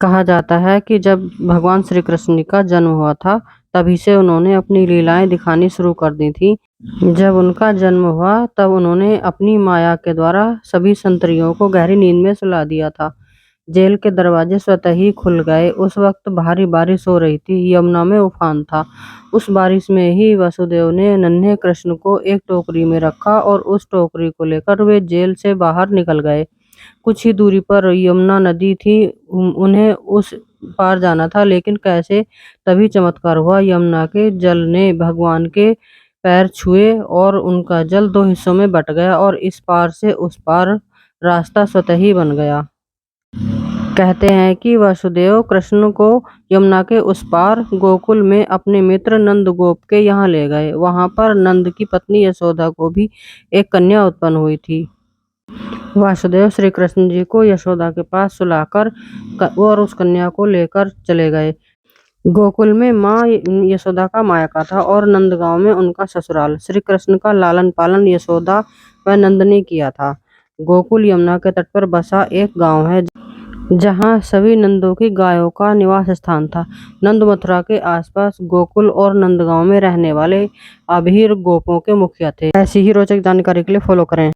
कहा जाता है कि जब भगवान श्री कृष्ण का जन्म हुआ था तभी से उन्होंने अपनी लीलाएं दिखानी शुरू कर दी थी। जब उनका जन्म हुआ तब उन्होंने अपनी माया के द्वारा सभी संतरियों को गहरी नींद में सुला दिया था। जेल के दरवाजे स्वतः ही खुल गए। उस वक्त भारी बारिश हो रही थी, यमुना में उफान था। उस बारिश में ही वसुदेव ने नन्हे कृष्ण को एक टोकरी में रखा और उस टोकरी को लेकर वे जेल से बाहर निकल गए। कुछ ही दूरी पर यमुना नदी थी। उन्हें उस पार जाना था, लेकिन कैसे तभी चमत्कार हुआ। यमुना के जल ने भगवान के पैर छुए और उनका जल दो हिस्सों में बट गया और इस पार से उस पार रास्ता स्वतः ही बन गया। कहते हैं कि वसुदेव कृष्ण को यमुना के उस पार गोकुल में अपने मित्र नंद गोप के यहाँ ले गए। वहां पर नंद की पत्नी यशोदा को भी एक कन्या उत्पन्न हुई थी। वासुदेव श्री कृष्ण जी को यशोदा के पास सुलाकर और उस कन्या को लेकर चले गए। गोकुल में माँ यशोदा का मायका था और नंदगांव में उनका ससुराल। श्री कृष्ण का लालन पालन यशोदा व नंद ने किया था। गोकुल यमुना के तट पर बसा एक गांव है जहाँ सभी नंदों की गायों का निवास स्थान था। नंद मथुरा के आसपास गोकुल और नंदगांव में रहने वाले अभीर गोपों के मुखिया थे। ऐसी ही रोचक जानकारी के लिए फॉलो करें।